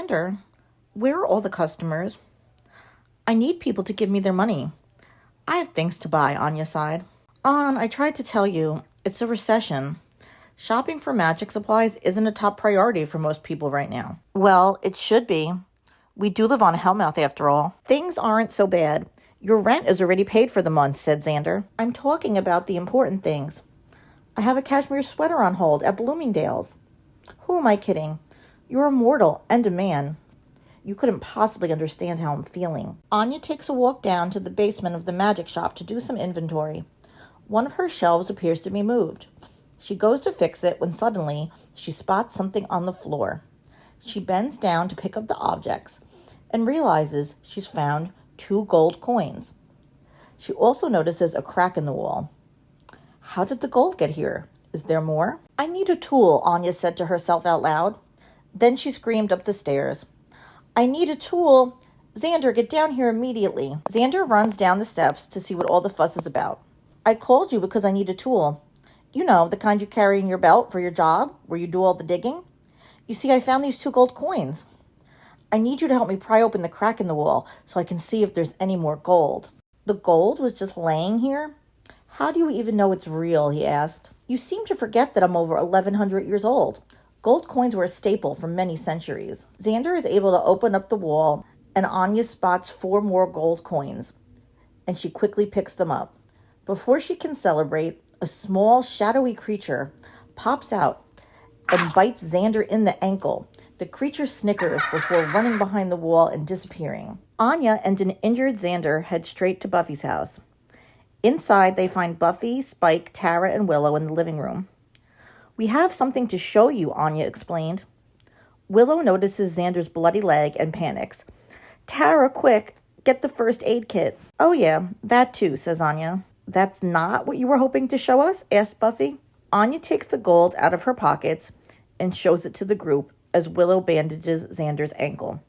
Xander, where are all the customers? I need people to give me their money. I have things to buy, Anya sighed. I tried to tell you, it's a recession. Shopping for magic supplies isn't a top priority for most people right now. Well, it should be. We do live on Hellmouth after all. Things aren't so bad. Your rent is already paid for the month, said Xander. I'm talking about the important things. I have a cashmere sweater on hold at Bloomingdale's. Who am I kidding? You're a mortal and a man. You couldn't possibly understand how I'm feeling. Anya takes a walk down to the basement of the magic shop to do some inventory. One of her shelves appears to be moved. She goes to fix it when suddenly she spots something on the floor. She bends down to pick up the objects and realizes she's found 2 gold coins. She also notices a crack in the wall. How did the gold get here? Is there more? I need a tool, Anya said to herself out loud. Then she screamed up the stairs. I need a tool. Xander, get down here immediately. Xander runs down the steps to see what all the fuss is about. I called you because I need a tool. You know, the kind you carry in your belt for your job, where you do all the digging. You see, I found these 2 gold coins. I need you to help me pry open the crack in the wall so I can see if there's any more gold. The gold was just laying here? How do you even know it's real, he asked. You seem to forget that I'm over 1,100 years old. Gold coins were a staple for many centuries. Xander is able to open up the wall, and Anya spots 4 more gold coins, and she quickly picks them up. Before she can celebrate, a small, shadowy creature pops out and bites Xander in the ankle. The creature snickers before running behind the wall and disappearing. Anya and an injured Xander head straight to Buffy's house. Inside, they find Buffy, Spike, Tara, and Willow in the living room. We have something to show you, Anya explained. Willow notices Xander's bloody leg and panics. Tara, quick, get the first aid kit. Oh yeah, that too, says Anya. That's not what you were hoping to show us? Asked Buffy. Anya takes the gold out of her pockets and shows it to the group as Willow bandages Xander's ankle.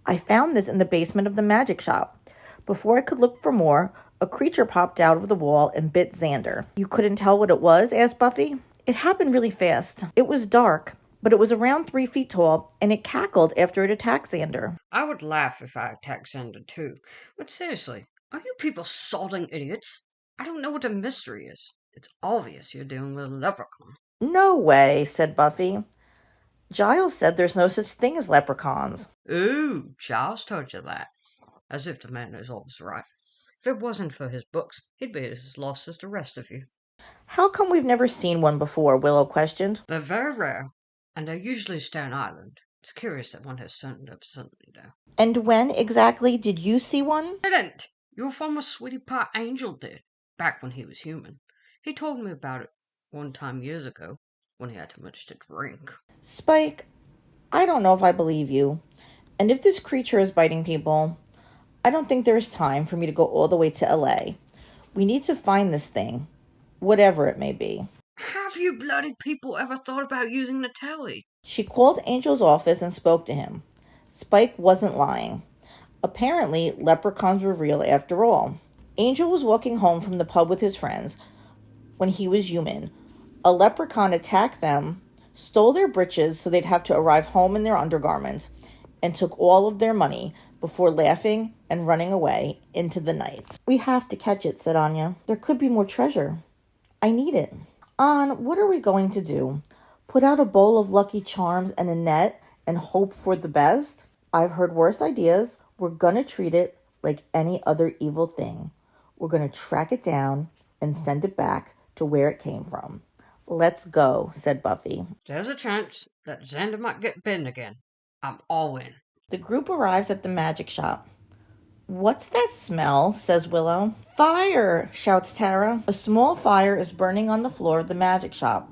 I found this in the basement of the magic shop. Before I could look for more, a creature popped out of the wall and bit Xander. You couldn't tell what it was? Asked Buffy. It happened really fast. It was dark, but it was around 3 feet tall, and it cackled after it attacked Xander. I would laugh if I attacked Xander too. But seriously, are you people salting idiots? I don't know what the mystery is. It's obvious you're dealing with a leprechaun. No way, said Buffy. Giles said there's no such thing as leprechauns. Ooh, Giles told you that. As if the man knows all this right. If it wasn't for his books, he'd be as lost as the rest of you. How come we've never seen one before? Willow questioned. They're very rare, and they usually stay on island. It's curious that one has turned up suddenly, though. And when exactly did you see one? I didn't. Your former sweetie pie angel did, back when he was human. He told me about it one time years ago, when he had too much to drink. Spike, I don't know if I believe you. And if this creature is biting people, I don't think there's time for me to go all the way to LA. We need to find this thing, whatever it may be. Have you bloody people ever thought about using the telly? She called Angel's office and spoke to him. Spike wasn't lying. Apparently, leprechauns were real after all. Angel was walking home from the pub with his friends when he was human. A leprechaun attacked them, stole their breeches so they'd have to arrive home in their undergarments, and took all of their money before laughing and running away into the night. We have to catch it, said Anya. There could be more treasure. I need it. What are we going to do? Put out a bowl of Lucky Charms and a net and hope for the best? I've heard worse ideas. We're gonna treat it like any other evil thing. We're gonna track it down and send it back to where it came from. Let's go, said Buffy. There's a chance that Xander might get bitten again. I'm all in. The group arrives at the magic shop. What's that smell? Says Willow. Fire, shouts Tara. A small fire is burning on the floor of the magic shop.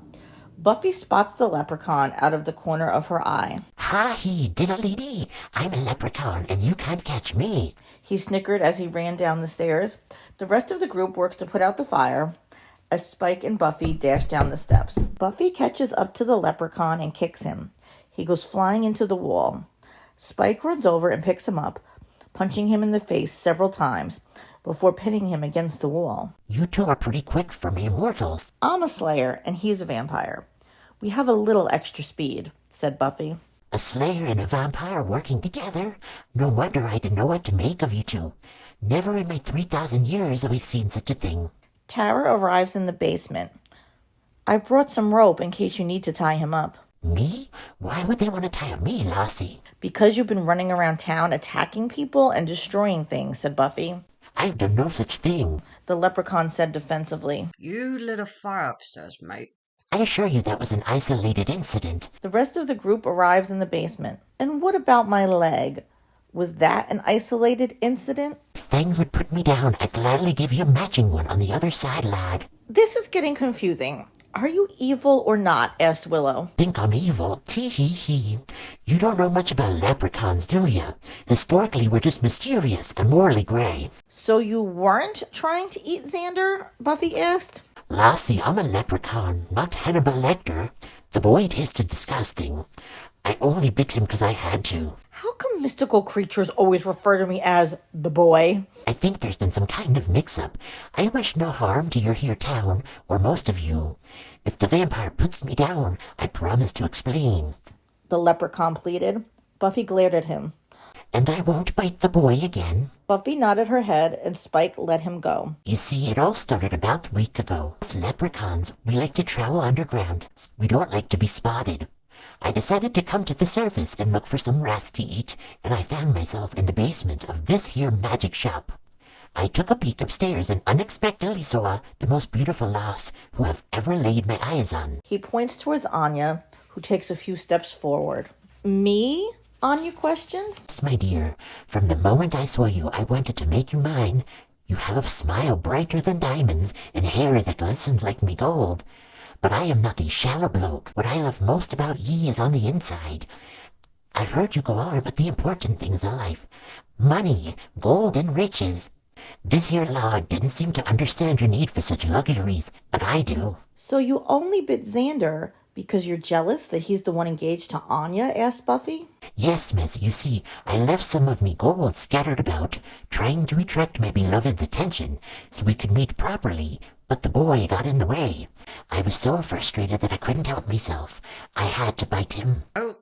Buffy spots the leprechaun out of the corner of her eye. Ha-hee, diddly-dee. I'm a leprechaun and you can't catch me. He snickered as he ran down the stairs. The rest of the group works to put out the fire as Spike and Buffy dash down the steps. Buffy catches up to the leprechaun and kicks him. He goes flying into the wall. Spike runs over and picks him up, punching him in the face several times before pinning him against the wall. You two are pretty quick for me mortals. I'm a slayer, and he's a vampire. We have a little extra speed, said Buffy. A Slayer and a vampire working together? No wonder I didn't know what to make of you two. Never in my 3,000 years have I seen such a thing. Tara arrives in the basement. I brought some rope in case you need to tie him up. Me? Why would they want to tie up me, Lassie? Because you've been running around town attacking people and destroying things, said Buffy. I've done no such thing. The leprechaun said defensively. You lit a fire upstairs, mate. I assure you that was an isolated incident. The rest of the group arrives in the basement. And what about my leg? Was that an isolated incident? If things would put me down, I'd gladly give you a matching one on the other side, lad. This is getting confusing. Are you evil or not? Asked Willow. Think I'm evil? Tee-hee-hee. You don't know much about leprechauns, do you? Historically, we're just mysterious and morally gray. So you weren't trying to eat Xander? Buffy asked. Lassie, I'm a leprechaun, not Hannibal Lecter. The boy tasted disgusting. I only bit him because I had to. How come mystical creatures always refer to me as the boy? I think there's been some kind of mix-up. I wish no harm to your here town, or most of you. If the vampire puts me down, I promise to explain. The leprechaun pleaded. Buffy glared at him. And I won't bite the boy again. Buffy nodded her head and Spike let him go. You see, it all started about a week ago. As leprechauns, we like to travel underground. We don't like to be spotted. I decided to come to the surface and look for some rats to eat, and I found myself in the basement of this here magic shop. I took a peek upstairs and unexpectedly saw the most beautiful lass who I've ever laid my eyes on. He points towards Anya, who takes a few steps forward. Me? Anya questioned. Yes, my dear, from the moment I saw you, I wanted to make you mine. You have a smile brighter than diamonds and hair that glistens like me gold. But I am not the shallow bloke. What I love most about ye is on the inside. I've heard you go on about the important things in life. Money, gold, and riches. This here lord didn't seem to understand your need for such luxuries, but I do. So you only bit Xander because you're jealous that he's the one engaged to Anya? Asked Buffy. Yes, miss, you see, I left some of me gold scattered about, trying to attract my beloved's attention, so we could meet properly, but the boy got in the way. I was so frustrated that I couldn't help myself. I had to bite him. Oh,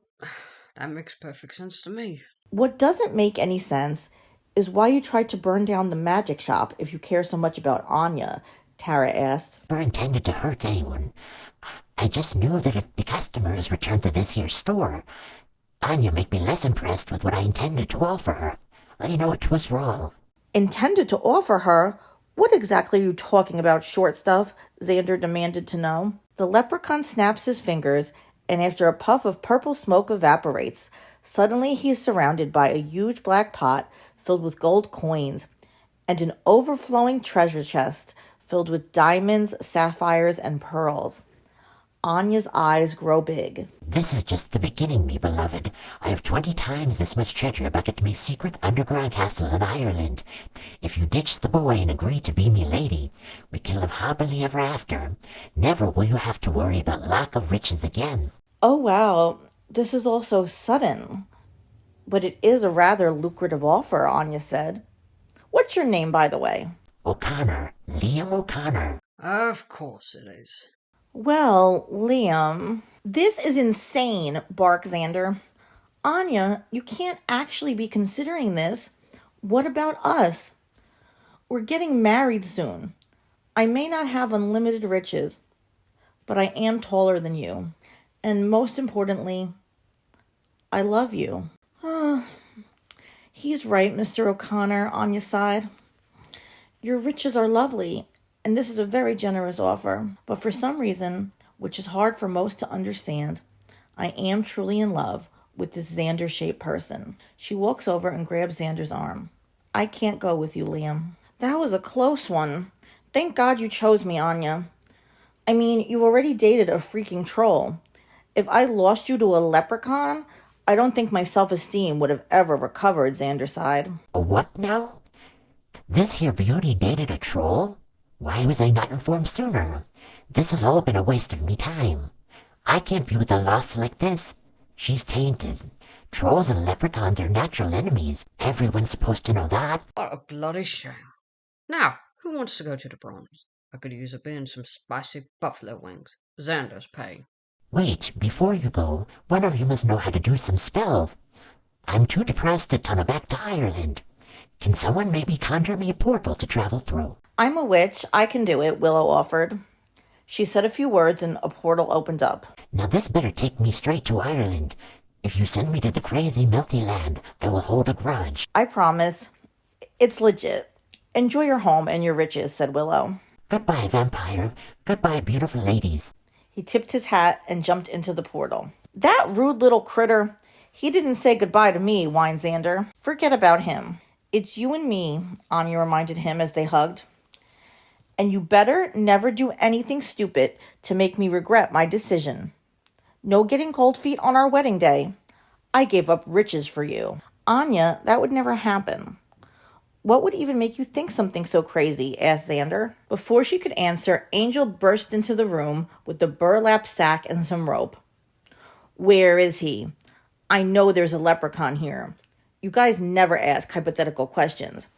that makes perfect sense to me. What doesn't make any sense is why you tried to burn down the magic shop if you care so much about Anya, Tara asked. Never intended to hurt anyone. I just knew that if the customers returned to this here store, Anya might be less impressed with what I intended to offer her. I know it was wrong. Intended to offer her? What exactly are you talking about, short stuff? Xander demanded to know. The leprechaun snaps his fingers, and after a puff of purple smoke evaporates, suddenly he is surrounded by a huge black pot filled with gold coins and an overflowing treasure chest filled with diamonds, sapphires, and pearls. Anya's eyes grow big. This is just the beginning, me beloved. I have 20 times this much treasure back at me secret underground castle in Ireland. If you ditch the boy and agree to be me lady, we can live happily ever after. Never will you have to worry about lack of riches again. Oh wow, this is all so sudden. But it is a rather lucrative offer, Anya said. What's your name, by the way? O'Connor. Liam O'Connor. Of course it is. Well, Liam, this is insane, barked Xander. Anya, you can't actually be considering this. What about us? We're getting married soon. I may not have unlimited riches, but I am taller than you. And most importantly, I love you. He's right, Mr. O'Connor, Anya sighed. Your riches are lovely, and this is a very generous offer. But for some reason, which is hard for most to understand, I am truly in love with this Xander-shaped person. She walks over and grabs Xander's arm. I can't go with you, Liam. That was a close one. Thank God you chose me, Anya. I mean, you've already dated a freaking troll. If I lost you to a leprechaun, I don't think my self-esteem would have ever recovered, Xander sighed. A what now? This here beauty dated a troll? Why was I not informed sooner? This has all been a waste of me time. I can't be with a loss like this. She's tainted. Trolls and leprechauns are natural enemies. Everyone's supposed to know that. What a bloody shame. Now, who wants to go to the Bronze? I could use a bit and some spicy buffalo wings. Xander's paying. Wait, before you go, one of you must know how to do some spells. I'm too depressed to turn back to Ireland. Can someone maybe conjure me a portal to travel through? I'm a witch. I can do it, Willow offered. She said a few words and a portal opened up. Now this better take me straight to Ireland. If you send me to the crazy melty land, I will hold a grudge. I promise. It's legit. Enjoy your home and your riches, said Willow. Goodbye, vampire. Goodbye, beautiful ladies. He tipped his hat and jumped into the portal. That rude little critter. He didn't say goodbye to me, whined Xander. Forget about him. It's you and me, Anya reminded him as they hugged. And you better never do anything stupid to make me regret my decision. No getting cold feet on our wedding day. I gave up riches for you. Anya, that would never happen. What would even make you think something so crazy? Asked Xander. Before she could answer, Angel burst into the room with the burlap sack and some rope. Where is he? I know there's a leprechaun here. You guys never ask hypothetical questions.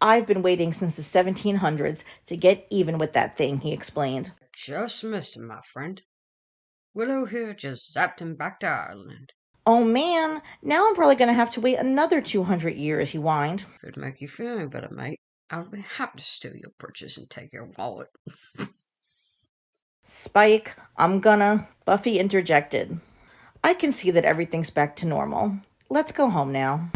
I've been waiting since the 1700s to get even with that thing, he explained. Just missed him, my friend. Willow here just zapped him back to Ireland. Oh man, now I'm probably going to have to wait another 200 years, he whined. If it'd make you feel any better, mate, I would be happy to steal your britches and take your wallet. Spike, Buffy interjected. I can see that everything's back to normal. Let's go home now.